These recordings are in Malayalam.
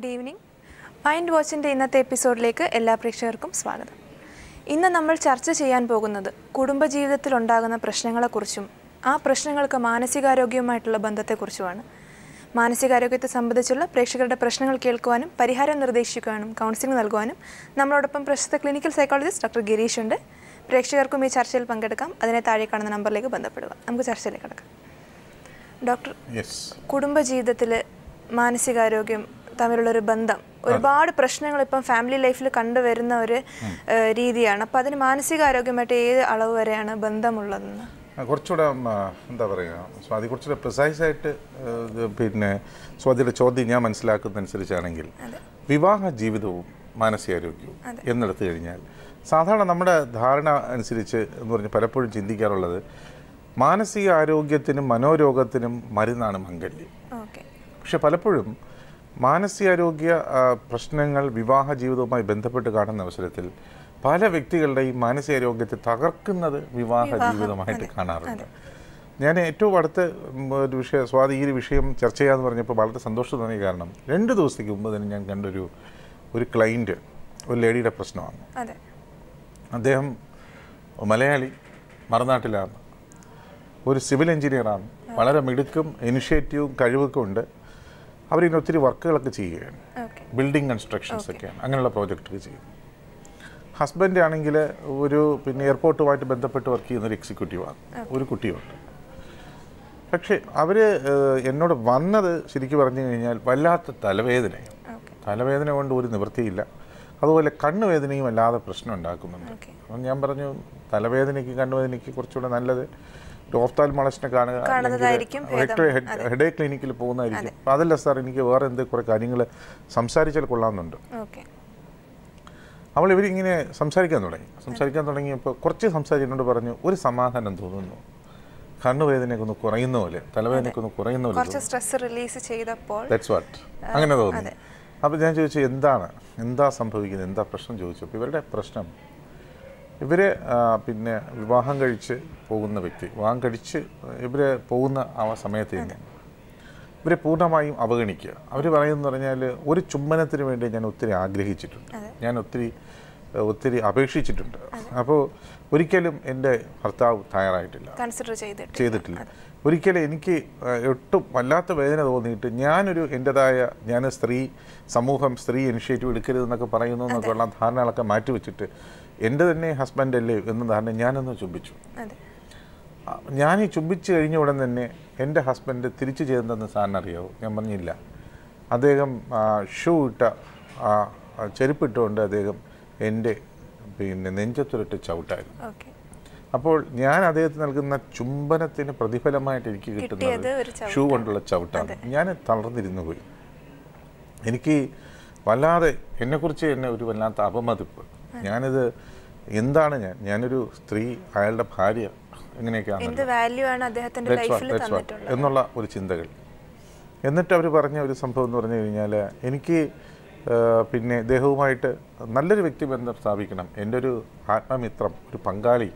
Good evening. Mind Watch's ഇന്നത്തെ എപ്പിസോഡിലേക്ക് എല്ലാ പ്രേക്ഷകർക്കും സ്വാഗതം. ഇന്ന് നമ്മൾ ചർച്ച ചെയ്യാൻ പോകുന്നത് കുടുംബജീവിതത്തിൽ ഉണ്ടാകുന്ന പ്രശ്നങ്ങളെക്കുറിച്ചും ആ പ്രശ്നങ്ങൾക്ക് മാനസികാരോഗ്യവുമായിട്ടുള്ള ബന്ധത്തെക്കുറിച്ചുമാണ്. മാനസികാരോഗ്യത്തെ സംബന്ധിച്ചുള്ള പ്രേക്ഷകരുടെ പ്രശ്നങ്ങൾ കേൾക്കുവാനും പരിഹാരം നിർദ്ദേശിക്കുവാനും കൗൺസിലിംഗ് നൽകുവാനും നമ്മളോടൊപ്പം പ്രശസ്ത ക്ലിനിക്കൽ സൈക്കോളജിസ്റ്റ് ഡോക്ടർ ഗിരീഷ് ഉണ്ട്. പ്രേക്ഷകർക്കും ഈ ചർച്ചയിൽ പങ്കെടുക്കാം. അതിനെ താഴെ കാണുന്ന നമ്പറിലേക്ക് ബന്ധപ്പെടുക. നമുക്ക് ചർച്ചയിലേക്ക് കിടക്കാം. ഡോക്ടർ, കുടുംബജീവിതത്തിൽ മാനസികാരോഗ്യം തമ്മിലുള്ളൊരു ബന്ധം ഒരുപാട് പ്രശ്നങ്ങൾ ഇപ്പം ഫാമിലി ലൈഫിൽ കണ്ടുവരുന്ന ഒരു രീതിയാണ്. അപ്പം അതിന് മാനസികാരോഗ്യമായിട്ട് ഏത് അളവ് വരെയാണ് ബന്ധമുള്ളതെന്ന് കുറച്ചുകൂടെ എന്താ പറയുക സ്വാതി, കുറച്ചുകൂടെ പ്രിസൈസായിട്ട് പിന്നെ സ്വാതിയുടെ ചോദ്യം ഞാൻ മനസ്സിലാക്കുന്നതനുസരിച്ചാണെങ്കിൽ വിവാഹ ജീവിതവും മാനസികാരോഗ്യവും എന്നെടുത്തു കഴിഞ്ഞാൽ സാധാരണ നമ്മുടെ ധാരണ അനുസരിച്ച് എന്ന് പറഞ്ഞ് പലപ്പോഴും ചിന്തിക്കാറുള്ളത് മാനസികാരോഗ്യത്തിനും മനോരോഗത്തിനും മരുന്നാണ് മംഗല്യം. പക്ഷെ പലപ്പോഴും മാനസികാരോഗ്യ പ്രശ്നങ്ങൾ വിവാഹ ജീവിതവുമായി ബന്ധപ്പെട്ട് കാണുന്ന അവസരത്തിൽ പല വ്യക്തികളുടെയും മാനസികാരോഗ്യത്തെ തകർക്കുന്നത് വിവാഹ ജീവിതമായിട്ട് കാണാറുണ്ട്. ഞാൻ ഏറ്റവും അടുത്ത ഒരു വിഷയം സ്വാതി ഈ വിഷയം ചർച്ച ചെയ്യാമെന്ന് പറഞ്ഞപ്പോൾ വളരെ സന്തോഷം തോന്നിയ കാരണം 2 ദിവസത്തേക്ക് മുമ്പ് തന്നെ ഞാൻ കണ്ടൊരു ക്ലൈൻറ്റ്, ഒരു ലേഡിയുടെ പ്രശ്നമാണ്. അദ്ദേഹം മലയാളി, മറുനാട്ടിലാണ്, ഒരു സിവിൽ എഞ്ചിനീയറാണ്, വളരെ മിടുക്കും ഇനിഷ്യേറ്റീവും കഴിവൊക്കെ ഉണ്ട്. അവരിങ്ങനെ ഒത്തിരി വർക്കുകളൊക്കെ ചെയ്യുകയാണ്, ബിൽഡിംഗ് കൺസ്ട്രക്ഷൻസ് ഒക്കെയാണ്, അങ്ങനെയുള്ള പ്രോജക്റ്റൊക്കെ ചെയ്യും. ഹസ്ബൻഡ് ആണെങ്കിൽ പിന്നെ എയർപോർട്ടുമായിട്ട് ബന്ധപ്പെട്ട് വർക്ക് ചെയ്യുന്നൊരു എക്സിക്യൂട്ടീവാണ്, ഒരു കുട്ടിയുണ്ട്. പക്ഷേ അവർ എന്നോട് വന്നത് ശരിക്കും പറഞ്ഞു കഴിഞ്ഞാൽ വല്ലാത്ത തലവേദന കൊണ്ട് ഒരു നിവൃത്തിയില്ല. അതുപോലെ കണ്ണുവേദനയും അല്ലാതെ പ്രശ്നം ഉണ്ടാക്കുന്നുണ്ട്. അപ്പം ഞാൻ പറഞ്ഞു തലവേദനയ്ക്ക് കണ്ണുവേദനയ്ക്ക് കുറച്ചുകൂടെ നല്ലത് ഓഫ്താൽമോളജിസ്റ്റിനെ കാണുക, ഹെഡേക്ക് ക്ലിനിക്കിൽ പോകുന്നതായിരിക്കും. അപ്പം അതല്ല സാർ, എനിക്ക് വേറെ കുറേ കാര്യങ്ങൾ സംസാരിച്ചാൽ കൊള്ളാമെന്നുണ്ട്. അവൾ ഇവരിങ്ങനെ സംസാരിക്കാൻ തുടങ്ങിയപ്പോൾ കുറച്ച് സംസാരിച്ചിട്ടുണ്ട്. പറഞ്ഞു ഒരു സമാധാനം തോന്നുന്നു, കണ്ണുവേദനയൊക്കെ ഒന്ന് കുറയുന്ന പോലെ, തലവേദനയൊക്കെ ഒന്ന് കുറയുന്ന പോലെ, അങ്ങനെ തോന്നുന്നു. അപ്പോൾ ഞാൻ ചോദിച്ചു എന്താ സംഭവിക്കുന്നത്, എന്താ പ്രശ്നം ചോദിച്ചപ്പോൾ ഇവരുടെ പ്രശ്നം ഇവർ പിന്നെ വിവാഹം കഴിച്ച് ഇവർ പോകുന്ന ആ സമയത്ത് തന്നെ ഇവരെ പൂർണ്ണമായും അവഗണിക്കുക. അവർ പറയുമെന്ന് പറഞ്ഞാൽ ഒരു ചുംബനത്തിന് വേണ്ടി ഞാൻ ഒത്തിരി ആഗ്രഹിച്ചിട്ടുണ്ട്, ഞാൻ ഒത്തിരി അപേക്ഷിച്ചിട്ടുണ്ട്. അപ്പോൾ ഒരിക്കലും എൻ്റെ ഭർത്താവ് തയ്യാറായിട്ടില്ല, ചെയ്തിട്ടില്ല. ഒരിക്കലും എനിക്ക് ഒട്ടും വല്ലാത്ത വേദന തോന്നിയിട്ട് ഞാൻ സ്ത്രീ ഇനിഷ്യേറ്റീവ് എടുക്കരുതെന്നൊക്കെ പറയുന്നു എന്നൊക്കെയുള്ള ധാരണകളൊക്കെ മാറ്റിവെച്ചിട്ട് എൻ്റെ തന്നെ ഹസ്ബൻഡ് അല്ലേ എന്ന ധാരണ ഞാനൊന്ന് ചുംബിച്ചു. ഞാൻ ഈ ചുംബിച്ച് കഴിഞ്ഞ ഉടൻ തന്നെ എൻ്റെ ഹസ്ബൻഡ് തിരിച്ചു ചെയ്തെന്ന് സാറിന് അറിയാവോ? ഞാൻ പറഞ്ഞില്ല. അദ്ദേഹം ചെരുപ്പിട്ടുകൊണ്ട് അദ്ദേഹം എൻ്റെ പിന്നെ നെഞ്ചത്തൊരിട്ട് ചവിട്ടായിരുന്നു. അപ്പോൾ ഞാൻ അദ്ദേഹത്തിന് നൽകുന്ന ചുംബനത്തിന് പ്രതിഫലമായിട്ട് എനിക്ക് കിട്ടുന്നത് ഷൂ കൊണ്ടുള്ള ചവിട്ടാണ്. ഞാൻ തളർന്നിരുന്നു പോയി. എനിക്ക് വല്ലാതെ എന്നെക്കുറിച്ച് തന്നെ ഒരു വല്ലാത്ത അപമതിപ്പ്. ഞാനിത് എന്താണ് ഞാനൊരു സ്ത്രീ, അയാളുടെ ഭാര്യ, എങ്ങനെയൊക്കെയാണ് എന്നുള്ള ഒരു ചിന്തകൾ. എന്നിട്ട് അവർ പറഞ്ഞ ഒരു സംഭവം എന്ന് പറഞ്ഞു കഴിഞ്ഞാൽ എനിക്ക് പിന്നെ ഇദ്ദേഹവുമായിട്ട് നല്ലൊരു വ്യക്തിബന്ധം സ്ഥാപിക്കണം, എൻ്റെ ഒരു ആത്മമിത്രം, ഒരു പങ്കാളി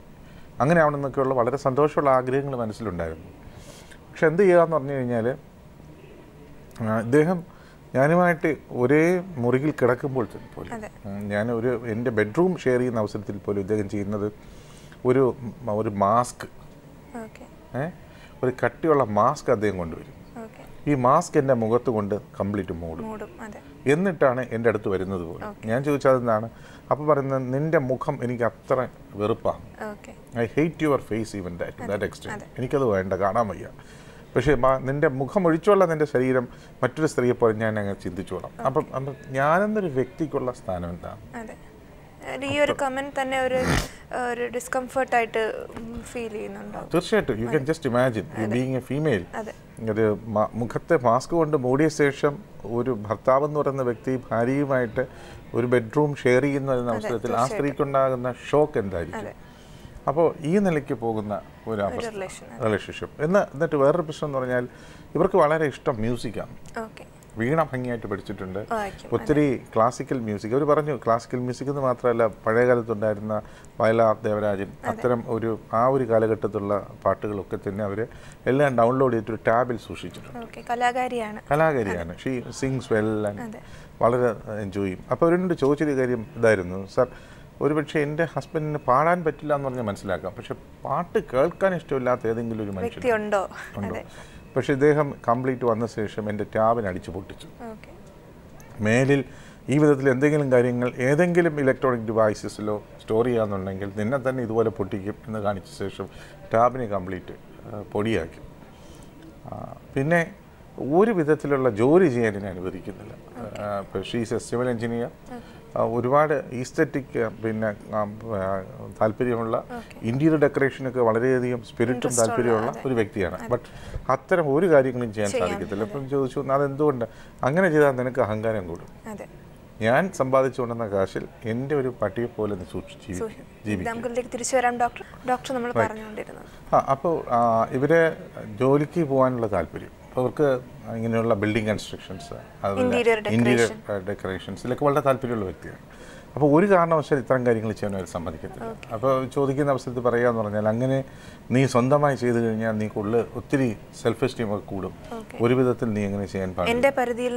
അങ്ങനെ ആവണമെന്നൊക്കെയുള്ള വളരെ സന്തോഷമുള്ള ആഗ്രഹങ്ങൾ മനസ്സിലുണ്ടായിരുന്നു. പക്ഷെ എന്ത് ചെയ്യാന്ന് പറഞ്ഞു കഴിഞ്ഞാൽ ഇദ്ദേഹം ഞാനുമായിട്ട് ഒരേ മുറിയിൽ കിടക്കുമ്പോൾ പോലും എൻ്റെ ബെഡ്റൂം ഷെയർ ചെയ്യുന്ന അവസരത്തിൽ പോലും ഇദ്ദേഹം ചെയ്യുന്നത് ഒരു മാസ്ക്, ഒരു കട്ടിയുള്ള മാസ്ക് അദ്ദേഹം കൊണ്ടുവരും. ഈ മാസ്ക് എൻ്റെ മുഖത്ത് കൊണ്ട് കംപ്ലീറ്റ് മൂടും. എന്നിട്ടാണ് എൻ്റെ അടുത്ത് വരുന്നത് പോലും. ഞാൻ ചോദിച്ചത് എന്താണ്? അപ്പോൾ പറയുന്നത് നിൻ്റെ മുഖം എനിക്ക് അത്ര വെറുപ്പാണ്, I hate your face even that extent, എനിക്കത് വേണ്ട, കാണാൻ വയ്യ. പക്ഷേ നിൻ്റെ മുഖം ഒഴിച്ചുള്ള നിൻ്റെ ശരീരം മറ്റൊരു സ്ത്രീയെ പോലെ ഞാൻ അങ്ങനെ ചിന്തിച്ചോളാം. അപ്പം ഞാനെന്നൊരു വ്യക്തിക്കുള്ള സ്ഥാനം എന്താണ്? ഈ ഒരു കമന്റ് തന്നെ ഒരു ഡിസ്കംഫർട്ടായിട്ട് ഫീൽ ചെയ്യുന്നുണ്ടോ? തീർച്ചയായിട്ടും. You can just imagine U being A female. ഒരു മുഖത്തെ മാസ്ക് കൊണ്ട് മൂടിയ ശേഷം ഒരു ഭർത്താവ് എന്ന് പറയുന്ന വ്യക്തി ഭാര്യയുമായിട്ട് ഒരു ബെഡ്റൂം ഷെയർ ചെയ്യുന്ന അവസരത്തിൽ ആ സ്ത്രീക്കുണ്ടാകുന്ന ഷോക്ക് എന്തായിരിക്കും? അപ്പോൾ ഈ നിലയ്ക്ക് പോകുന്ന ഒരു റിലേഷൻഷിപ്പ്. എന്നിട്ട് വേറൊരു പ്രശ്നം എന്ന് പറഞ്ഞാൽ ഇവർക്ക് വളരെ ഇഷ്ടം മ്യൂസിക്കാണ്. വീണ ഭംഗിയായിട്ട് പഠിച്ചിട്ടുണ്ട്, ഒത്തിരി ക്ലാസിക്കൽ മ്യൂസിക്. അവർ പറഞ്ഞു ക്ലാസിക്കൽ മ്യൂസിക് എന്ന് മാത്രമല്ല, പഴയകാലത്തുണ്ടായിരുന്ന വയലാർ, ദേവരാജൻ, അത്തരം ആ ഒരു കാലഘട്ടത്തിലുള്ള പാട്ടുകളൊക്കെ തന്നെ അവർ എല്ലാം ഡൗൺലോഡ് ചെയ്തിട്ട് ഒരു ടാബിൽ സൂക്ഷിച്ചിട്ടുണ്ട്. കലാകാരിയാണ്. She sings well. വളരെ എൻജോയ് ചെയ്യും. അപ്പോൾ അവരോട് ചോദിച്ചൊരു കാര്യം ഇതായിരുന്നു, സാർ ഒരുപക്ഷെ എൻ്റെ ഹസ്ബൻഡിന് പാടാൻ പറ്റില്ല എന്ന് പറഞ്ഞാൽ മനസ്സിലാക്കാം, പക്ഷെ പാട്ട് കേൾക്കാൻ ഇഷ്ടമില്ലാത്ത ഏതെങ്കിലും ഒരു മനുഷ്യനുണ്ടോ? പക്ഷെ ഇദ്ദേഹം കംപ്ലീറ്റ് വന്ന ശേഷം എൻ്റെ ടാബിന് അടിച്ചു പൊട്ടിച്ചു. മേലിൽ ഈ വിധത്തിൽ എന്തെങ്കിലും കാര്യങ്ങൾ ഏതെങ്കിലും ഇലക്ട്രോണിക് ഡിവൈസസിലോ സ്റ്റോർ ചെയ്യാന്നുണ്ടെങ്കിൽ നിന്നെ തന്നെ ഇതുപോലെ പൊട്ടിക്കും എന്ന് കാണിച്ച ശേഷം ടാബിനെ കംപ്ലീറ്റ് പൊടിയാക്കി. പിന്നെ ഒരു വിധത്തിലുള്ള ജോലി ചെയ്യാൻ എന്നെ അനുവദിക്കുന്നില്ല. ഇപ്പോൾ ഷീസ് എ സിവിൽ എഞ്ചിനീയർ, ഒരുപാട് ഈസ്തറ്റിക് പിന്നെ താല്പര്യമുള്ള ഇൻറ്റീരിയർ ഡെക്കറേഷനൊക്കെ വളരെയധികം സ്പിരിറ്റും താല്പര്യമുള്ള ഒരു വ്യക്തിയാണ്. ബട്ട് അത്തരം ഒരു കാര്യങ്ങളും ചെയ്യാൻ സാധിക്കത്തില്ല. അപ്പം ചോദിച്ചു, അതെന്തുകൊണ്ട് അങ്ങനെ ചെയ്താൽ നിനക്ക് അഹങ്കാരം കൂടും. ഞാൻ സമ്പാദിച്ചുകൊണ്ടുവന്ന കാശിൽ എൻ്റെ ഒരു പട്ടിയെ പോലെ അപ്പോൾ ഇവരെ ജോലിക്ക് പോകാനുള്ള താല്പര്യം, അവർക്ക് ഇങ്ങനെയുള്ള ബിൽഡിംഗ് കൺസ്ട്രക്ഷൻസ്, ഇന്റീരിയർ ഡെക്കറേഷൻസ് ഇതിലൊക്കെ വളരെ താല്പര്യമുള്ള വ്യക്തിയാണ്. അപ്പോൾ ഒരു കാരണവശാൽ ഇത്തരം കാര്യങ്ങൾ ചെയ്യാൻ അവർ സമ്മതിക്കത്തില്ല. അപ്പോൾ ചോദിക്കുന്ന അവസരത്തിൽ പറയുകയെന്ന് പറഞ്ഞാൽ, അങ്ങനെ നീ സ്വന്തമായി ചെയ്തു കഴിഞ്ഞാൽ നീക്കുള്ള ഒത്തിരി സെൽഫ് എസ്റ്റീം ഒക്കെ കൂടും. ഒരു വിധത്തിൽ നീ എങ്ങനെ ചെയ്യാൻ പാടില്ല, എൻ്റെ പരിധിയിൽ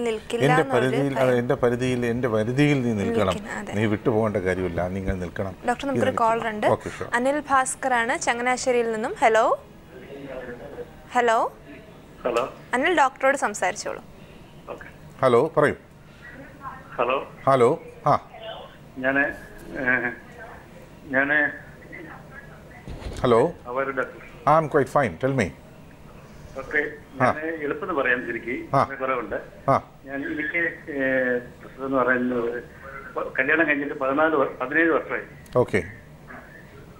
നീ നിൽക്കണം, നീ വിട്ടുപോകേണ്ട കാര്യമില്ല, നിങ്ങൾ നിൽക്കണം. ഡോക്ടർ, നമുക്കൊരു കോളർ ഉണ്ട്. അനിൽ ഭാസ്കർ ആണ് ചങ്ങനാശ്ശേരിയിൽ നിന്നും. ഹലോ ഹലോ ഹലോ അനിൽ, ഡോക്ടറോട് സംസാരിച്ചോളൂ. ഹലോ, പറയൂ. ഹലോ ഹലോ ആ ഞാന് ഹലോ അവരുടെ I am quite fine, tell me. Okay, ഞാൻ എളുപ്പം പറയാൻ ശരിക്കും കുറവുണ്ട്. എനിക്ക് എന്ന് പറയുന്നത് കല്യാണം കഴിഞ്ഞിട്ട് 17 വർഷമായി. ഓക്കെ,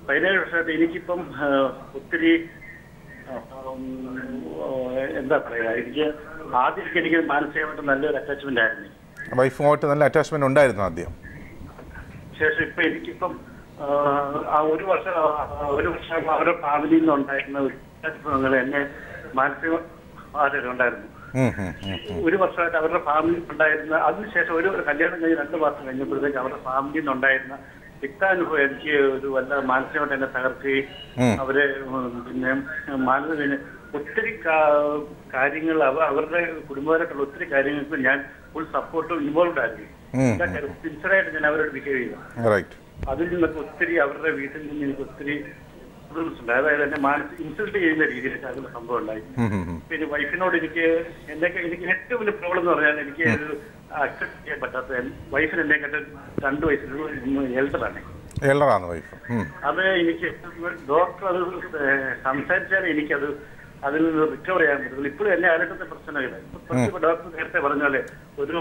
17 വർഷമായിട്ട് എനിക്കിപ്പം ഒത്തിരി എന്താ പറയുക, ആദ്യമൊക്കെ എനിക്ക് മാനസികമായിട്ട് നല്ലൊരു അറ്റാച്ച്മെന്റ് ആയിരുന്നു. വൈഫുമായിട്ട് നല്ല അറ്റാച്ച്മെന്റ് ഉണ്ടായിരുന്നു ആദ്യം. ശേഷം ഇപ്പൊ എനിക്കിപ്പം ഒരു വർഷം അവരുടെ ഫാമിലിയിൽ നിന്ന് ഉണ്ടായിരുന്ന അനുഭവങ്ങൾ എന്നെ മാനസിക ബാധ്യത ഉണ്ടായിരുന്നു. ഒരു വർഷമായിട്ട് അവരുടെ ഫാമിലി ഉണ്ടായിരുന്ന, അതിനുശേഷം ഒരു കല്യാണം കഴിഞ്ഞ് 2 മാസം കഴിഞ്ഞപ്പോഴത്തേക്ക് അവരുടെ ഫാമിലിയിൽ നിന്ന് ഉണ്ടായിരുന്ന വ്യക്താനുഭവം എനിക്ക് ഒരു വല്ല മാനസികമായിട്ട് എന്നെ തകർക്കുകയും അവരെ പിന്നെ ഒത്തിരി കാര്യങ്ങൾ അവരുടെ കുടുംബപരമായിട്ടുള്ള ഒത്തിരി കാര്യങ്ങൾക്ക് ഞാൻ ഫുൾ സപ്പോർട്ടും ഇൻവോൾവ് ആയിരുന്നു. സിൻസിയറായിട്ട് ഞാൻ അവരോട് ബിഹേവ് ചെയ്തു. അതിൽ നിന്നൊക്കെ ഒത്തിരി അവരുടെ വീട്ടിൽ നിന്ന് എനിക്ക് ഒത്തിരി ഉണ്ട്. അതായത് എന്നെ ഇൻസൾട്ട് ചെയ്യുന്ന രീതിയിൽ അതിന്റെ സംഭവം ഉണ്ടായി. പിന്നെ വൈഫിനോട് എനിക്ക് ഏറ്റവും വലിയ പ്രോബ്ലം എന്ന് പറഞ്ഞാൽ എനിക്ക് അക്സെപ്റ്റ് ചെയ്യാൻ പറ്റാത്ത, വൈഫിന് എന്നെ കേട്ട് 2 വയസ്സിൽ എൽഡറാണ് വൈഫ്. അത് എനിക്ക് ഡോക്ടർ അത് സംസാരിച്ചാൽ എനിക്കത് അതിൽ നിന്ന് റിക്കവർ ചെയ്യാൻ പറ്റുള്ളൂ. ഇപ്പോഴും എന്നെ ആരോഗ്യത്തെ പ്രശ്നമില്ല. ഡോക്ടർ നേരത്തെ പറഞ്ഞ പോലെ ഒരു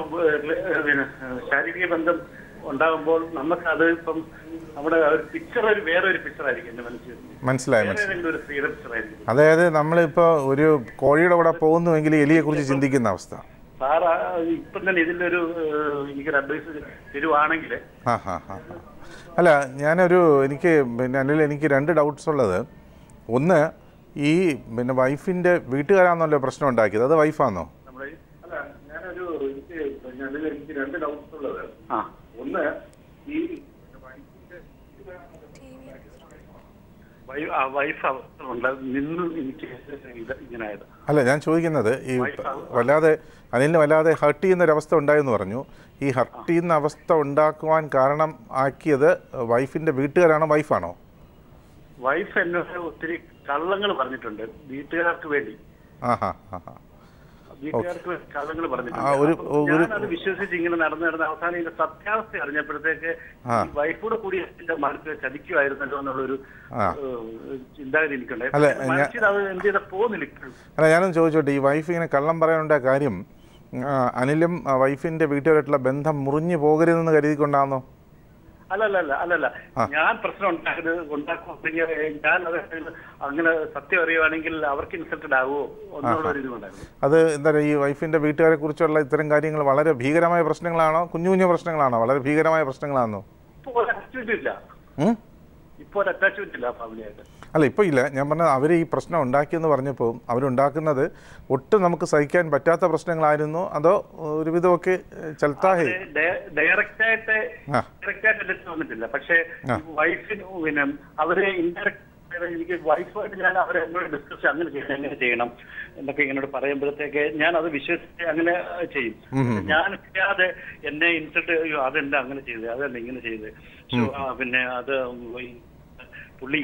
ശാരീരിക ബന്ധം ഉണ്ടാകുമ്പോൾ നമുക്ക് അത് ഇപ്പം നമ്മുടെ പിക്ചർ വേറെ ഒരു പിക്ചർ ആയിരിക്കും എന്റെ മനസ്സിലായി. അതായത് നമ്മളിപ്പോ ഒരു കോഴിയുടെ കൂടെ പോകുന്നുവെങ്കിൽ എലിയെ കുറിച്ച് ചിന്തിക്കുന്ന അവസ്ഥ. സാർ ഇപ്പം തന്നെ ഇതിലൊരു എനിക്കൊരു അഡ്വൈസ് തരുവാണെങ്കിൽ. അല്ല, എനിക്ക് പിന്നെ അനിൽ, എനിക്ക് 2 ഡൗട്ട്സ് ഉള്ളത്. ഒന്ന്, ഈ പിന്നെ വൈഫിന്റെ വീട്ടുകാരാണല്ലോ പ്രശ്നം ഉണ്ടാക്കിയത്, അത് വൈഫാണോ? എനിക്ക് 2 ഡൗട്ട്സ് ഉള്ളത്. ഒന്ന്, ഈ വൈഫ് നിന്ന് എനിക്ക് ഇങ്ങനായത്. അല്ല, ഞാൻ ചോദിക്കുന്നത് ഈ അനിലിന് വല്ലാതെ ഹർട്ട് ചെയ്യുന്നൊരവസ്ഥ ഉണ്ടായെന്ന് പറഞ്ഞു. ഈ ഹർട്ട് ചെയ്യുന്ന അവസ്ഥ ഉണ്ടാക്കുവാൻ കാരണം ആക്കിയത് വൈഫിന്റെ വീട്ടുകാരാണോ വൈഫാണോ? വൈഫ് എന്നോട് ഒത്തിരി കള്ളങ്ങൾ പറഞ്ഞിട്ടുണ്ട് വീട്ടുകാർക്ക് വേണ്ടി. വീട്ടുകാർക്ക് കള്ളങ്ങൾ പറഞ്ഞിട്ടുണ്ട്. ഞാനത് വിശ്വസിച്ച് ഇങ്ങനെ നടന്ന് അവസാനം ഇതിന്റെ സത്യാവസ്ഥ അറിഞ്ഞപ്പോഴത്തേക്ക് വൈഫോട് കൂടി എന്റെ മനസ്സിൽ ചതിക്കുമായിരുന്നല്ലോ എന്നുള്ളൊരു ചിന്താഗതി എനിക്കുണ്ടായി. മനസ്സിൽ അത് എന്ത് ചെയ്താൽ പോകുന്നില്ല. അല്ല, ഞാനൊന്ന് ചോദിച്ചോട്ടെ, ഈ വൈഫ് ഇങ്ങനെ കള്ളം പറയാനുണ്ടായ കാര്യം അനിലും വൈഫിന്റെ വീട്ടുകാരായിട്ടുള്ള ബന്ധം മുറിഞ്ഞു പോകരുതെന്ന് കരുതിക്കൊണ്ടാണോ? അല്ലല്ല, ഞാൻ പ്രശ്നം ഉണ്ടാക്കുമെങ്കിൽ ഞാൻ അങ്ങനെ സത്യം അറിയുവാണെങ്കിൽ അവർക്ക് ഇൻസൾട്ടഡ് ആകുമോ എന്നുള്ള ഒരു ഇതുണ്ടായിരുന്നു. അത് എന്താ പറയുക, ഈ വൈഫിന്റെ വീട്ടുകാരെ കുറിച്ചുള്ള ഇത്തരം കാര്യങ്ങൾ വളരെ ഭീകരമായ പ്രശ്നങ്ങളാണോ, കുഞ്ഞു കുഞ്ഞു പ്രശ്നങ്ങളാണോ, വളരെ ഭീകരമായ പ്രശ്നങ്ങളാണോ? ഇപ്പോൾ ഒരു അറ്റാച്ച്മെന്റ് ഇല്ല ഫാമിലിയായിട്ട്. അല്ല, ഇപ്പോൾ ഇല്ല. ഞാൻ പറഞ്ഞത് അവർ ഈ പ്രശ്നം ഉണ്ടാക്കിയെന്ന് പറഞ്ഞപ്പോൾ അവരുണ്ടാക്കുന്നത് ഒട്ടും നമുക്ക് സഹിക്കാൻ പറ്റാത്ത പ്രശ്നങ്ങളായിരുന്നു, അതോ ഒരുവിധമൊക്കെ ചൽത്താഹേ ഡയറക്റ്റായിട്ട് വന്നിട്ടില്ല. പക്ഷേ വൈഫിന് പിന്നെ അവരെ ഇൻഡയറക്റ്റ് എനിക്ക് വൈഫായിട്ട് ഞാൻ അവരെ എന്നോട് ഡിസ്കസ് അങ്ങനെ ചെയ്യണം, എങ്ങനെ ചെയ്യണം എന്നൊക്കെ ഇങ്ങനോട് പറയുമ്പോഴത്തേക്ക് ഞാൻ അത് വിശ്വസിച്ച് അങ്ങനെ ചെയ്യും. ഞാൻ ചെയ്യാതെ എന്നെ ഇൻസൾട്ട് ചെയ്യോ, അതെന്താ അങ്ങനെ ചെയ്തത്, അതെന്താ ഇങ്ങനെ ചെയ്തത്, പിന്നെ അത് പുള്ളി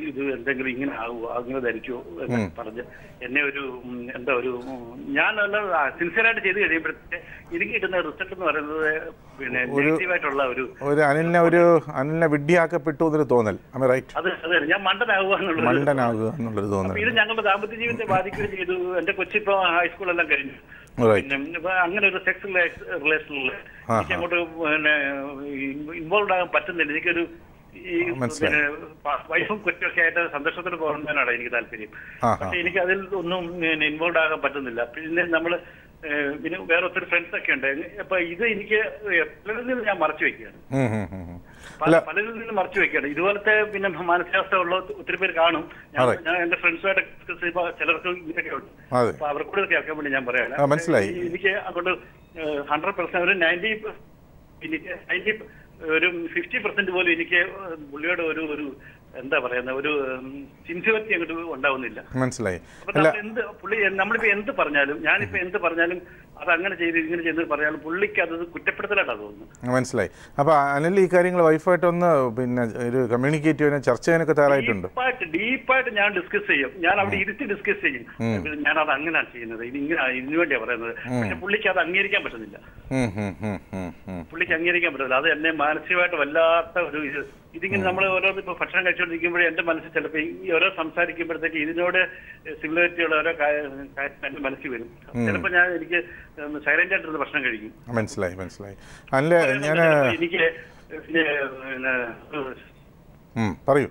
ഇത് എന്തെങ്കിലും ഇങ്ങനെ ആകുമോ, അങ്ങനെ ധരിക്കുമോ എന്നൊക്കെ പറഞ്ഞ് എന്നെ ഒരു എന്താ ഒരു ഞാൻ നല്ല സിൻസിയറായിട്ട് ചെയ്ത് കഴിയുമ്പോഴത്തേക്ക് എനിക്ക് കിട്ടുന്ന റിസൾട്ട് എന്ന് പറയുന്നത് പിന്നെ നെഗറ്റീവായിട്ടുള്ള ഒരു അനിലിനെ വിഡ്ഢിയാക്കപ്പെട്ടു എന്നൊരു തോന്നൽ. അതെ അതെ, ഞാൻ മണ്ടനാകുക എന്നുള്ളൊരു തോന്നൽ. ഇത് ഞങ്ങളുടെ ദാമ്പത്യ ജീവിതത്തെ ബാധിക്കുകയും ചെയ്തു. എന്റെ കൊച്ചിപ്പോ ഹൈസ്കൂളെല്ലാം കഴിഞ്ഞു. പിന്നെ അങ്ങനെ ഒരു സെക്സ് റിലേഷനിൽ എനിക്ക് അങ്ങോട്ട് പിന്നെ ഇൻവോൾവ് ആകാൻ പറ്റുന്നില്ല. എനിക്കൊരു ഈ പിന്നെ വൈഫും കുറ്റമൊക്കെ ആയിട്ട് സന്തോഷത്തിന് പോകുന്നതിനാണ് എനിക്ക് താല്പര്യം. പക്ഷെ എനിക്ക് അതിൽ ഒന്നും ഇൻവോൾവ് ആകാൻ പറ്റുന്നില്ല. പിന്നെ നമ്മള് പിന്നെ വേറെ ഒത്തിരി ഫ്രണ്ട്സ് ഒക്കെ ഉണ്ട്. അപ്പൊ ഇത് എനിക്ക് പലരിൽ നിന്ന് ഞാൻ മറച്ചു വെക്കുകയാണ്, പലരിൽ നിന്ന് മറച്ചു വെക്കുകയാണ്. ഇതുപോലത്തെ പിന്നെ മാനസികാവസ്ഥ ഉള്ള ഒത്തിരി പേര് കാണും. ഞാൻ എന്റെ ഫ്രണ്ട്സുമായിട്ട് ഡിസ്കസ് ചെയ്യുമ്പോൾ ചിലർക്ക് ഇങ്ങനെയൊക്കെ ഉണ്ട്. അപ്പൊ അവർക്ക് കൂടെ കേൾക്കാൻ വേണ്ടി ഞാൻ പറയാണ്. എനിക്ക് അങ്ങോട്ട് 100% ഒരു 90 ഒരു 50% പോലും എനിക്ക് പുള്ളിയോട് ഒരു എന്താ പറയുന്ന ഒരു സിൻസിയറിറ്റി അങ്ങോട്ട് ഉണ്ടാവുന്നില്ല. മനസ്സിലായി. നമ്മളിപ്പോ എന്ത് പറഞ്ഞാലും, ഞാനിപ്പോ എന്ത് പറഞ്ഞാലും അത് അങ്ങനെ ചെയ്ത് ഇങ്ങനെ ചെയ്ത് പറഞ്ഞാലും പുള്ളിക്ക് അത് കുറ്റപ്പെടുത്തലായിട്ടാണ് തോന്നുന്നത്. മനസ്സിലായി. അപ്പൊ അനിൽ ഈ കാര്യങ്ങൾ വൈഫായിട്ട് ഒന്ന് പിന്നെ ഒരു കമ്മ്യൂണിക്കേറ്റ് ചെയ്യാൻ ചർച്ച ചെയ്യാനൊക്കെ തയ്യാറായിട്ടുണ്ട്. ഡീപ്പായിട്ട് ഞാൻ ഡിസ്കസ് ചെയ്യും. ഞാൻ അവിടെ ഇരുത്തി ഡിസ്കസ് ചെയ്യും. ഞാൻ അത് അങ്ങനെയാണ് ചെയ്യുന്നത്, ഇതിനു വേണ്ടിയാ പറയുന്നത്. പക്ഷെ പുള്ളിക്ക് അത് അംഗീകരിക്കാൻ പറ്റുന്നില്ല. പുള്ളിക്ക് അംഗീകരിക്കാൻ പറ്റില്ല. അത് എന്നെ മാനസികമായിട്ട് വല്ലാത്ത ഒരു ഇതിങ്ങനെ നമ്മൾ ഓരോ ഇപ്പൊ ഭക്ഷണം കഴിച്ചുകൊണ്ടിരിക്കുമ്പോഴേ എന്റെ മനസ്സിൽ ചിലപ്പോൾ ഈ ഓരോ സംസാരിക്കുമ്പോഴത്തേക്ക് ഇതിനോട് സിമിലാരിറ്റിയുള്ള ഓരോ കാര്യം എന്റെ മനസ്സിൽ വരും. ചിലപ്പോൾ എനിക്ക് സൈലന്റ് ആയിട്ടിരുന്ന് ഭക്ഷണം കഴിക്കും. മനസ്സിലായി. എനിക്ക് പറയൂ.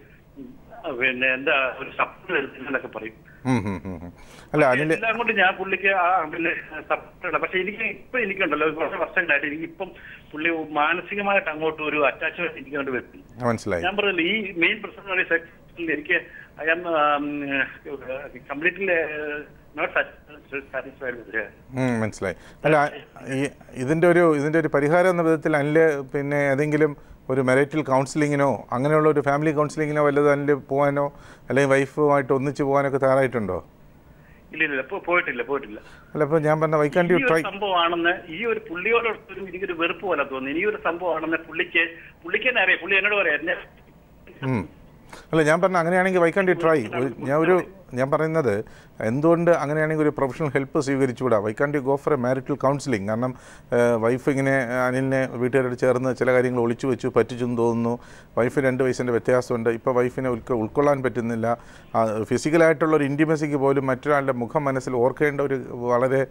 പിന്നെ എന്താ ഒരു സപ്പോർട്ട് എന്നൊക്കെ പറയും. എല്ലാം കൊണ്ട് ഞാൻ പുള്ളിക്ക് പിന്നെ സപ്പോർട്ട്. പക്ഷെ എനിക്കുണ്ടല്ലോ കുറച്ച് വർഷങ്ങളായിട്ട് എനിക്കിപ്പം പുള്ളി മാനസികമായിട്ട് അങ്ങോട്ട് ഒരു അറ്റാച്ച്മെന്റ് എനിക്ക് കൊണ്ട് വരുത്തി. ഞാൻ പറഞ്ഞില്ല ഈ മെയിൻ പ്രശ്നം സെക്സിൽ എനിക്ക് I am completely not satisfied with. മനസ്സിലായി. അല്ല ഇതിന്റെ ഒരു പരിഹാരം എന്ന വിധത്തിൽ അനില് പിന്നെ ഏതെങ്കിലും ഒരു മെറിറ്റൽ കൗൺസിലിങ്ങിനോ അങ്ങനെയുള്ള ഒരു ഫാമിലി കൗൺസിലിങ്ങിനോ വല്ലതും അതിൽ പോകാനോ അല്ലെങ്കിൽ വൈഫുമായിട്ട് ഒന്നിച്ച് പോകാനൊക്കെ തയ്യാറായിട്ടുണ്ടോ? ഇല്ല, പോയിട്ടില്ല. അല്ല, അപ്പോൾ ഞാൻ പറഞ്ഞ വൈ കാൻറ്റ് യു ട്രൈ സംഭവമാണെന്ന് ഈ ഒരു പുള്ളിയോടൊരു എനിക്കൊരു വെറുപ്പ് പോലെ തോന്നി. ഈ ഒരു സംഭവമാണെന്ന് പുള്ളിക്ക് തന്നെ അറിയാം. പുള്ളി എന്നോട് പറയാം. അല്ല, ഞാൻ പറഞ്ഞ അങ്ങനെയാണെങ്കിൽ വൈ കാൻറ്റ് യു ട്രൈ. ഞാൻ പറയുന്നത് എന്തുകൊണ്ട് അങ്ങനെയാണെങ്കിൽ ഒരു പ്രൊഫഷണൽ ഹെൽപ്പ് സ്വീകരിച്ചുകൂടാ? Why can't you go for a marital counselling? കാരണം വൈഫ് ഇങ്ങനെ അനിലിനെ വീട്ടുകാരോട് ചേർന്ന് ചില കാര്യങ്ങൾ ഒളിച്ചു വെച്ചു പറ്റിച്ചെന്ന് തോന്നുന്നു. വൈഫ് 2 വയസ്സിൻ്റെ വ്യത്യാസമുണ്ട്. ഇപ്പോൾ വൈഫിനെ ഉൾക്കൊള്ളാൻ പറ്റുന്നില്ല. ഫിസിക്കലായിട്ടുള്ളൊരു ഇൻറ്റിമസിക്ക് പോലും മറ്റൊരാളുടെ മുഖം മനസ്സിൽ ഓർക്കേണ്ട ഒരു വളരെ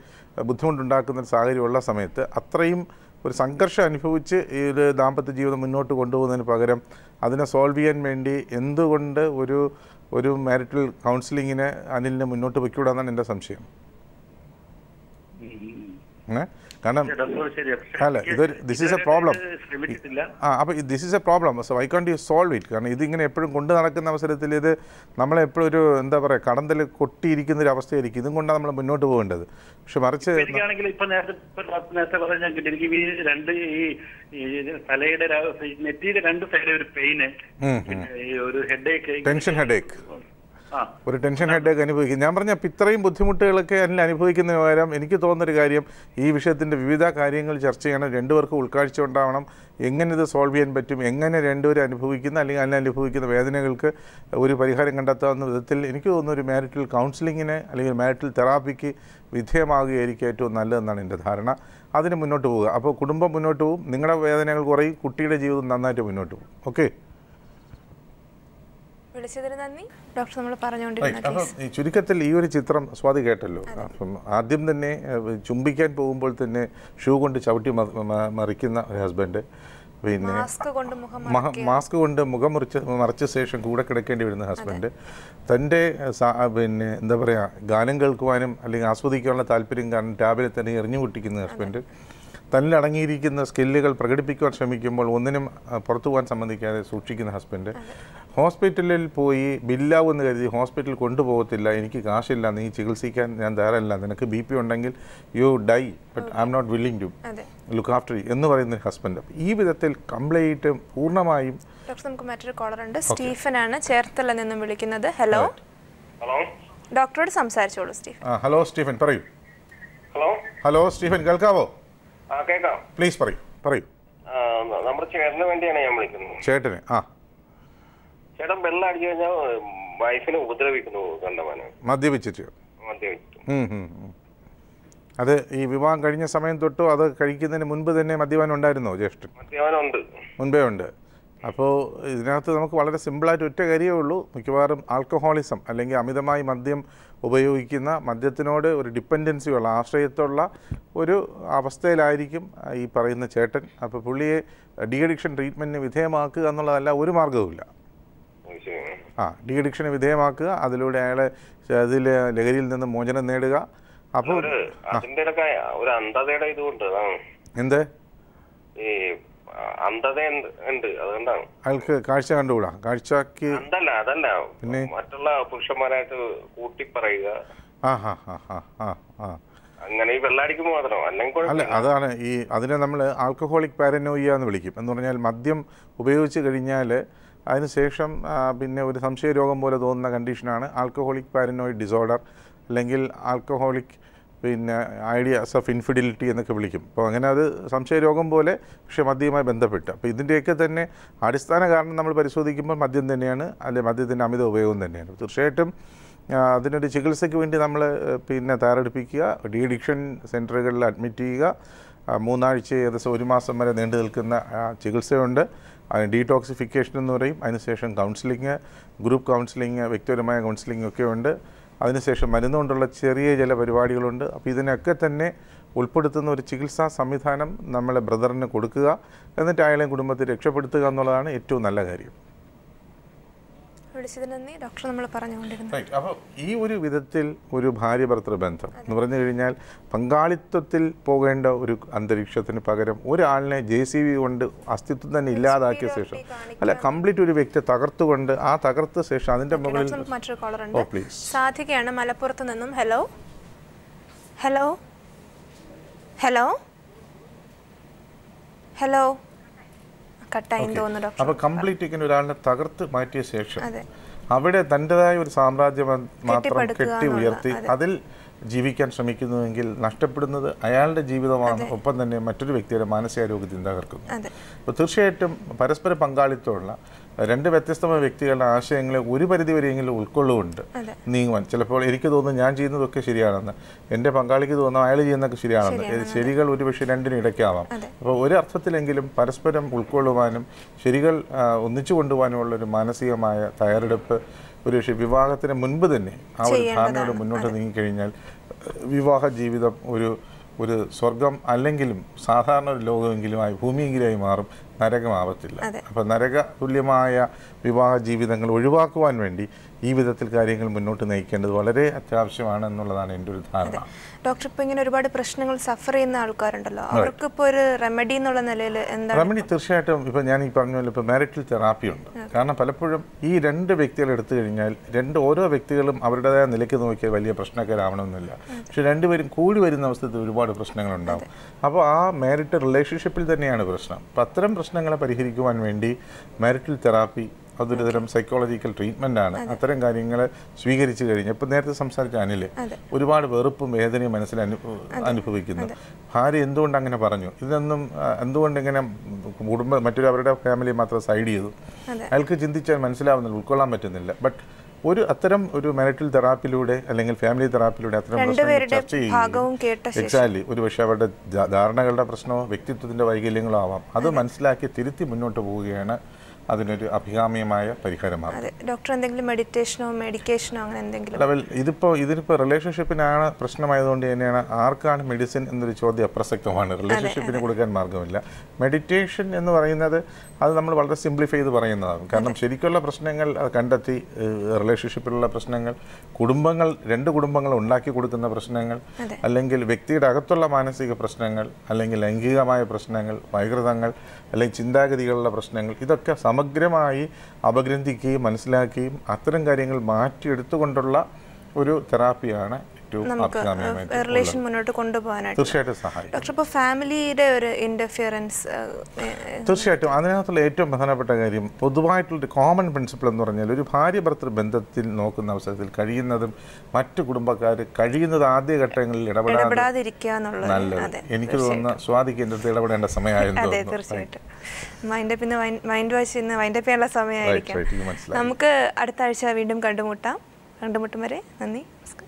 ബുദ്ധിമുട്ടുണ്ടാക്കുന്ന ഒരു സാഹചര്യമുള്ള സമയത്ത് അത്രയും ഒരു സംഘർഷം അനുഭവിച്ച് ഈ ഒരു ദാമ്പത്യ ജീവിതം മുന്നോട്ട് കൊണ്ടുപോകുന്നതിന് പകരം അതിനെ സോൾവ് ചെയ്യാൻ വേണ്ടി എന്തുകൊണ്ട് ഒരു മാരിറ്റൽ കൗൺസിലിങ്ങിനെ അനിലിനെ മുന്നോട്ട് വയ്ക്കൂടാന്നാണ് എൻ്റെ സംശയം. കാരണം അല്ല, ദിസ് ഈസ് എ പ്രോബ്ലം. അപ്പോൾ this is a problem. So why can't you solve it? കാരണം ഇതിങ്ങനെ എപ്പോഴും കൊണ്ട് നടക്കുന്ന അവസരത്തിൽ ഇത് നമ്മളെപ്പോഴും ഒരു എന്താ പറയുക കടന്തൽ കൊട്ടിയിരിക്കുന്ന ഒരു അവസ്ഥയായിരിക്കും. ഇതും കൊണ്ടാണ് നമ്മൾ മുന്നോട്ട് പോകേണ്ടത്. പക്ഷെ മറിച്ച് എനിക്കാണെങ്കിൽ ഇപ്പൊ നേരത്തെ പറഞ്ഞാൽ എനിക്ക് തലയുടെ നെറ്റിയുടെ 2 സൈഡിൽ ഒരു പെയിന്, ഒരു ഹെഡേക്ക്, ടെൻഷൻ ഹെഡേക്ക്, ഒരു ടെൻഷൻ ഹെഡേക്ക് അനുഭവിക്കും. ഞാൻ പറഞ്ഞ ഇത്രയും ബുദ്ധിമുട്ടുകളൊക്കെ അതിൽ അനുഭവിക്കുന്നതിന് പകരം എനിക്ക് തോന്നുന്നൊരു കാര്യം, ഈ വിഷയത്തിൻ്റെ വിവിധ കാര്യങ്ങൾ ചർച്ച ചെയ്യണം. 2 പേർക്കും ഉൾക്കാഴ്ച ഉണ്ടാവണം. എങ്ങനെ ഇത് സോൾവ് ചെയ്യാൻ പറ്റും, എങ്ങനെ 2 പേരും അനുഭവിക്കുന്ന അല്ലെങ്കിൽ അതിൽ അനുഭവിക്കുന്ന വേദനകൾക്ക് ഒരു പരിഹാരം കണ്ടെത്താവുന്ന വിധത്തിൽ എനിക്ക് തോന്നുന്നു ഒരു മാരിറ്റൽ കൗൺസിലിങ്ങിന് അല്ലെങ്കിൽ മാരിറ്റൽ തെറാപ്പിക്ക് വിധേയമാകുകയായിരിക്കും ഏറ്റവും നല്ലതെന്നാണ് എൻ്റെ ധാരണ. അതിന് മുന്നോട്ട് പോവുക. അപ്പോൾ കുടുംബം മുന്നോട്ട് പോകും, നിങ്ങളുടെ വേദനകൾ കുറയും, കുട്ടിയുടെ ജീവിതം നന്നായിട്ട് മുന്നോട്ട് പോകും. ഓക്കെ, വിളിച്ചതിന് നന്ദി ഡോക്ടർ. നമ്മൾ പറഞ്ഞുകൊണ്ടിരുന്ന അപ്പം ഈ ചുരുക്കത്തിൽ ഈ ഒരു ചിത്രം സ്വാതി കേട്ടല്ലോ. അപ്പം ആദ്യം തന്നെ ചുംബിക്കാൻ പോകുമ്പോൾ തന്നെ ഷൂ കൊണ്ട് ചവിട്ടി മറിക്കുന്ന ഒരു ഹസ്ബൻഡ്, പിന്നെ മാസ്ക് കൊണ്ട് മുഖം മറച്ച ശേഷം കൂടെ കിടക്കേണ്ടി വരുന്ന ഹസ്ബൻഡ്, തൻ്റെ പിന്നെ എന്താ പറയുക ഗാനം കേൾക്കുവാനും അല്ലെങ്കിൽ ആസ്വദിക്കാനുള്ള താല്പര്യം കാരണം ടാബിൽ തന്നെ എറിഞ്ഞു പൊട്ടിക്കുന്ന ഹസ്ബൻഡ്, തന്നിലടങ്ങിയിരിക്കുന്ന സ്കില്ലുകൾ പ്രകടിപ്പിക്കുവാൻ ശ്രമിക്കുമ്പോൾ ഒന്നിനും പുറത്തു പോകാൻ സമ്മതിക്കാതെ സൂക്ഷിക്കുന്ന ഹസ്ബൻഡ്, ഹോസ്പിറ്റലിൽ പോയി ബില്ലാവെന്ന് കരുതി ഹോസ്പിറ്റലിൽ കൊണ്ടുപോകത്തില്ല, എനിക്ക് കാശില്ല, നീ ചികിത്സിക്കാൻ ഞാൻ തയ്യാറല്ല, നിനക്ക് BP ഉണ്ടെങ്കിൽ you die but I am not willing to look after you എന്ന് പറയുന്ന ഹസ്ബൻഡ്. ഈ വിധത്തിൽ കംപ്ലീറ്റ് പൂർണ്ണമായും ഡോക്ടർ നമുക്ക് മറ്റൊരു കോളർ ഉണ്ട്. സ്റ്റീഫൻ ആണ് ചേർത്തല നിന്നും വിളിക്കുന്നത്. ഹലോ. ഹലോ. ഡോക്ടറോട് സംസാരിച്ചോളൂ സ്റ്റീഫൻ. ഹലോ സ്റ്റീഫൻ പറയൂ. ഹലോ. ഹലോ സ്റ്റീഫൻ കേൾക്കാവോ? കേൾക്കാം. പ്ലീസ് പറയൂ. നമ്മുടെ ചേട്ടന് വേണ്ടിയാണ് ഞാൻ വിളിക്കുന്നത്. ചേട്ടന് ചേട്ടൻ വെള്ളം അടിച്ചു കഴിഞ്ഞാൽ വൈഫിനെ ഉപദ്രവിക്കുന്നു കണ്ടമാനം. മദ്യപിച്ചിട്ട്. അത് ഈ വിവാഹം കഴിഞ്ഞ സമയം തൊട്ടോ അത് കഴിക്കുന്നതിന് മുൻപ് തന്നെ മദ്യപാനം ഉണ്ടായിരുന്നോ ജ്യേഷ്ഠൻ? മദ്യപാനം ഉണ്ട്, മുൻപേ ഉണ്ട്. അപ്പോൾ ഇതിനകത്ത് നമുക്ക് വളരെ സിമ്പിളായിട്ട് ഒറ്റ കാര്യമേ ഉള്ളൂ. മിക്കവാറും ആൽക്കഹോളിസം അല്ലെങ്കിൽ അമിതമായി മദ്യം ഉപയോഗിക്കുന്ന, മദ്യത്തിനോട് ഒരു ഡിപ്പെൻഡൻസിയുള്ള, ആശ്രയത്തുള്ള ഒരു അവസ്ഥയിലായിരിക്കും ഈ പറയുന്ന ചേട്ടൻ. അപ്പോൾ പുള്ളിയെ ഡി അഡിക്ഷൻ ട്രീറ്റ്മെൻറ്റിന് വിധേയമാക്കുക എന്നുള്ളതല്ല ഒരു മാർഗ്ഗവുമില്ല. ഡി അഡിക്ഷന് വിധേയമാക്കുക, അതിലൂടെ അയാളെ അതിൽ ലഹരിയിൽ നിന്ന് മോചനം നേടുക. അപ്പോൾ ഒരു അന്ധതയുടെ ഇതുകൊണ്ട് എന്ത് ഈ അന്ധത ഉണ്ട്, അതുകൊണ്ടാണ് അയാൾക്ക് കാഴ്ച കണ്ടുകൂടാ. കാഴ്ചക്ക് അതല്ല പിന്നെ മറ്റുള്ള പുരുഷന്മാരായിട്ട് കൂട്ടിപ്പറയുക, അങ്ങനെ ഈ വെള്ളാടിക്കുമ്പോൾ മാത്രം അല്ലെങ്കിൽ അല്ല. അതാണ് അതിനെ നമ്മൾ ആൽക്കഹോളിക് പാരനോയിയ എന്ന് വിളിക്കും. എന്ന് പറഞ്ഞാൽ മദ്യം ഉപയോഗിച്ച് കഴിഞ്ഞാൽ അതിനുശേഷം പിന്നെ ഒരു സംശയരോഗം പോലെ തോന്നുന്ന കണ്ടീഷനാണ് ആൽക്കഹോളിക് പാരനോയിഡ് ഡിസോർഡർ, അല്ലെങ്കിൽ ആൽക്കഹോളിക് പിന്നെ ഐഡിയാസ് ഓഫ് ഇൻഫിഡിലിറ്റി എന്നൊക്കെ വിളിക്കും. അപ്പോൾ അങ്ങനെ അത് സംശയരോഗം പോലെ, പക്ഷേ മദ്യവുമായി ബന്ധപ്പെട്ട്. അപ്പോൾ ഇതിൻ്റെയൊക്കെ തന്നെ അടിസ്ഥാന കാരണം നമ്മൾ പരിശോധിക്കുമ്പോൾ മദ്യം തന്നെയാണ്, അല്ലെങ്കിൽ മദ്യത്തിൻ്റെ അമിത ഉപയോഗം തന്നെയാണ്. തീർച്ചയായിട്ടും അതിനൊരു ചികിത്സയ്ക്ക് വേണ്ടി നമ്മൾ പിന്നെ തയ്യാറെടുപ്പിക്കുക. ഡി അഡിക്ഷൻ സെൻറ്ററുകളിൽ അഡ്മിറ്റ് ചെയ്യുക. 3 ആഴ്ച ഏകദേശം 1 മാസം വരെ നീണ്ടു നിൽക്കുന്ന ചികിത്സയുണ്ട്. അതിന് ഡീടോക്സിഫിക്കേഷൻ എന്ന് പറയും. അതിനുശേഷം കൗൺസിലിങ്, ഗ്രൂപ്പ് കൗൺസിലിങ്, വ്യക്തിപരമായ കൗൺസിലിംഗ് ഒക്കെ ഉണ്ട്. അതിനുശേഷം മരുന്നുകൊണ്ടുള്ള ചെറിയ ചില പരിപാടികളുണ്ട്. അപ്പോൾ ഇതിനൊക്കെ തന്നെ ഉൾപ്പെടുത്തുന്ന ഒരു ചികിത്സാ സംവിധാനം നമ്മളെ ബ്രദറിന് കൊടുക്കുക, എന്നിട്ട് അയാളെയും കുടുംബത്തെ രക്ഷപ്പെടുത്തുക എന്നുള്ളതാണ് ഏറ്റവും നല്ല കാര്യം. ഡോക്ടർ നമ്മൾ പറഞ്ഞുകൊണ്ടിരുന്നത്. അപ്പോൾ ഈ ഒരു വിധത്തിൽ ഒരു ഭാര്യ ഭർത്തൃ ബന്ധം എന്ന് പറഞ്ഞു കഴിഞ്ഞാൽ പങ്കാളിത്തത്തിൽ പോകേണ്ട ഒരു അന്തരീക്ഷത്തിന് പകരം ഒരാളിനെ JCB കൊണ്ട് അസ്തിത്വം തന്നെ ഇല്ലാതാക്കിയ ശേഷം, അല്ല കംപ്ലീറ്റ് ഒരു വ്യക്തി തകർത്തുകൊണ്ട് ആ തകർത്ത ശേഷം അതിൻ്റെ മുകളിൽ മറ്റൊരു കോളർ ഉണ്ട്. സാധികയാണ് മലപ്പുറത്ത് നിന്നും. ഹലോ ഹലോ ഹലോ ഹലോ അപ്പോൾ കംപ്ലീറ്റ് ഇങ്ങനെ ഒരാളിനെ തകർത്ത് മാറ്റിയ ശേഷം അവിടെ തൻ്റെതായ ഒരു സാമ്രാജ്യം മാത്രം കെട്ടി ഉയർത്തി അതിൽ ജീവിക്കാൻ ശ്രമിക്കുന്നുവെങ്കിൽ നഷ്ടപ്പെടുന്നത് അയാളുടെ ജീവിതമാണ്, ഒപ്പം തന്നെ മറ്റൊരു വ്യക്തിയുടെ മാനസികാരോഗ്യത്തിന് തകർക്കുന്നു. അപ്പോൾ തീർച്ചയായിട്ടും പരസ്പര പങ്കാളിത്തമുള്ള 2 വ്യത്യസ്തമായ വ്യക്തികളുടെ ആശയങ്ങളെ ഒരു പരിധി വരെയെങ്കിലും ഉൾക്കൊള്ളുകൊണ്ട് നീങ്ങുവാൻ. ചിലപ്പോൾ എനിക്ക് തോന്നുന്നു ഞാൻ ചെയ്യുന്നതൊക്കെ ശരിയാണെന്ന്, എൻ്റെ പങ്കാളിക്ക് തോന്നുന്നു അയാൾ ചെയ്യുന്നതൊക്കെ ശരിയാണെന്ന്. ശരികൾ ഒരുപക്ഷെ രണ്ടിനും ഇടയ്ക്കാവാം. അപ്പോൾ ഒരർത്ഥത്തിലെങ്കിലും പരസ്പരം ഉൾക്കൊള്ളുവാനും ശരികൾ ഒന്നിച്ചു കൊണ്ടുപോകാനുമുള്ളൊരു മാനസികമായ തയ്യാറെടുപ്പ് ഒരു വിവാഹത്തിന് മുൻപ് തന്നെ ആ ഒരു ധാരണയോട് മുന്നോട്ട് നീങ്ങിക്കഴിഞ്ഞാൽ വിവാഹ ജീവിതം ഒരു സ്വർഗം അല്ലെങ്കിലും സാധാരണ ഒരു ലോകമെങ്കിലുമായി, ഭൂമിയെങ്കിലുമായി മാറും, നരകമാവത്തില്ല. അപ്പോൾ നരക തുല്യമായ വിവാഹ ജീവിതങ്ങൾ ഒഴിവാക്കുവാൻ വേണ്ടി ഈ വിധത്തിൽ കാര്യങ്ങൾ മുന്നോട്ട് നയിക്കേണ്ടത് വളരെ അത്യാവശ്യമാണ് എന്നുള്ളതാണ് എൻ്റെ ഒരു ധാരണ. ഡോക്ടർ, ഇപ്പോൾ ഇങ്ങനെ ഒരുപാട് പ്രശ്നങ്ങൾ സഫർ ചെയ്യുന്ന ആൾക്കാരുണ്ടല്ലോ, അവർക്ക് ഇപ്പോൾ ഒരു റെമഡി എന്നുള്ള നിലയിൽ എന്താണ് റെമഡി? തീർച്ചയായിട്ടും ഇപ്പോൾ ഞാൻ ഈ പറഞ്ഞ പോലെ ഇപ്പോൾ മാരിറ്റൽ തെറാപ്പി ഉണ്ട്. കാരണം പലപ്പോഴും ഈ 2 വ്യക്തികൾ എടുത്തു കഴിഞ്ഞാൽ ഓരോ വ്യക്തികളും അവരുടേതായ നിലയ്ക്ക് നോക്കിയാൽ വലിയ പ്രശ്നക്കാരാവണമെന്നില്ല. പക്ഷെ 2 പേരും കൂടി വരുന്ന അവസ്ഥയിൽ ഒരുപാട് പ്രശ്നങ്ങളുണ്ടാകും. അപ്പോൾ ആ മാരിറ്റൽ റിലേഷൻഷിപ്പിൽ തന്നെയാണ് പ്രശ്നം. അപ്പോൾ അത്തരം പ്രശ്നങ്ങളെ പരിഹരിക്കുവാൻ വേണ്ടി മാരിറ്റൽ തെറാപ്പി അതൊരു തരം സൈക്കോളജിക്കൽ ട്രീറ്റ്മെൻറ്റാണ്. അത്തരം കാര്യങ്ങൾ സ്വീകരിച്ചു കഴിഞ്ഞാൽ ഇപ്പോൾ നേരത്തെ സംസാരിച്ച അനിൽ ഒരുപാട് വെറുപ്പും വേദനയും മനസ്സിൽ അനുഭവിക്കുന്നു. ഭാര്യ എന്തുകൊണ്ട് അങ്ങനെ പറഞ്ഞു, ഇതൊന്നും എന്തുകൊണ്ട് ഇങ്ങനെ മറ്റൊരു അവരുടെ ഫാമിലി മാത്രം സൈഡ് ചെയ്തു, അയാൾക്ക് ചിന്തിച്ചാൽ മനസ്സിലാവുന്നില്ല, ഉൾക്കൊള്ളാൻ പറ്റുന്നില്ല. ബട്ട് അത്തരം ഒരു മാരിറ്റൽ തെറാപ്പിയിലൂടെ അല്ലെങ്കിൽ ഫാമിലി തെറാപ്പിയിലൂടെ അത്തരം പ്രശ്നങ്ങൾ ചർച്ച ചെയ്യുകയും എക്സാക്ട്ലി ഒരു പക്ഷേ അവരുടെ ധാരണകളുടെ പ്രശ്നമോ വ്യക്തിത്വത്തിൻ്റെ വൈകല്യങ്ങളോ ആവാം, അത് മനസ്സിലാക്കി തിരുത്തി മുന്നോട്ട് പോവുകയാണ് അതിനൊരു അഭികാമ്യമായ പരിഹാരമാണ്. ഡോക്ടർ എന്തെങ്കിലും മെഡിറ്റേഷനോ മെഡിക്കേഷനോ അങ്ങനെ എന്തെങ്കിലും? ഇതിനിപ്പോൾ റിലേഷൻഷിപ്പിനാണ് പ്രശ്നമായതുകൊണ്ട് തന്നെയാണ് ആർക്കാണ് മെഡിസിൻ എന്നൊരു ചോദ്യം അപ്രസക്തമാണ്. റിലേഷൻഷിപ്പിന് കൊടുക്കാൻ മാർഗമില്ല. മെഡിറ്റേഷൻ എന്ന് പറയുന്നത് അത് നമ്മൾ വളരെ സിംപ്ലിഫൈ ചെയ്ത് പറയുന്നതാണ്. കാരണം ശരിക്കുള്ള പ്രശ്നങ്ങൾ കണ്ടെത്തി, റിലേഷൻഷിപ്പിലുള്ള പ്രശ്നങ്ങൾ, 2 കുടുംബങ്ങൾ ഉണ്ടാക്കി കൊടുക്കുന്ന പ്രശ്നങ്ങൾ, അല്ലെങ്കിൽ വ്യക്തിയുടെ അകത്തുള്ള മാനസിക പ്രശ്നങ്ങൾ, അല്ലെങ്കിൽ ലൈംഗികമായ പ്രശ്നങ്ങൾ, വൈകൃതങ്ങൾ, അല്ലെങ്കിൽ ചിന്താഗതികളുള്ള പ്രശ്നങ്ങൾ, ഇതൊക്കെ സമഗ്രമായി അപഗ്രന്ഥിക്കുകയും മനസ്സിലാക്കുകയും അത്തരം കാര്യങ്ങൾ മാറ്റിയെടുത്തുകൊണ്ടുള്ള ഒരു തെറാപ്പിയാണ് ഏറ്റവും റിലേഷൻ മുന്നോട്ട് കൊണ്ടുപോകാനായിട്ട് തീർച്ചയായിട്ടും സഹായിക്കും. ഡോക്ടർ, ഇപ്പോൾ ഫാമിലിയുടെ ഒരു ഇന്റർഫിയറൻസ് തീർച്ചയായിട്ടും അതിനകത്തുള്ള ഏറ്റവും പ്രധാനപ്പെട്ട കാര്യം പൊതുവായിട്ടുള്ളൊരു കോമൺ പ്രിൻസിപ്പിൾ എന്ന് പറഞ്ഞാൽ ഒരു ഭാര്യ ഭർത്തൃ ബന്ധത്തിൽ നോക്കുന്ന അവസരത്തിൽ കഴിയുന്നതും മറ്റു കുടുംബക്കാർ കഴിയുന്നത് ആദ്യഘട്ടങ്ങളിൽ ഇടപെടാതിരിക്കുക എന്നുള്ളത് നല്ലത്. എനിക്ക് തോന്നുന്ന സ്വാതിക്ക് എൻ്റെ അടുത്ത് ഇടപെടേണ്ട സമയമായിരുന്നു. തീർച്ചയായിട്ടും മൈൻഡ് വാച്ച് ഇന്ന് വൈൻഡപ്പ് ചെയ്യാനുള്ള സമയമായിരിക്കും. നമുക്ക് അടുത്ത ആഴ്ച വീണ്ടും കണ്ടുമുട്ടാം. വരെ നന്ദി, നമസ്കാരം.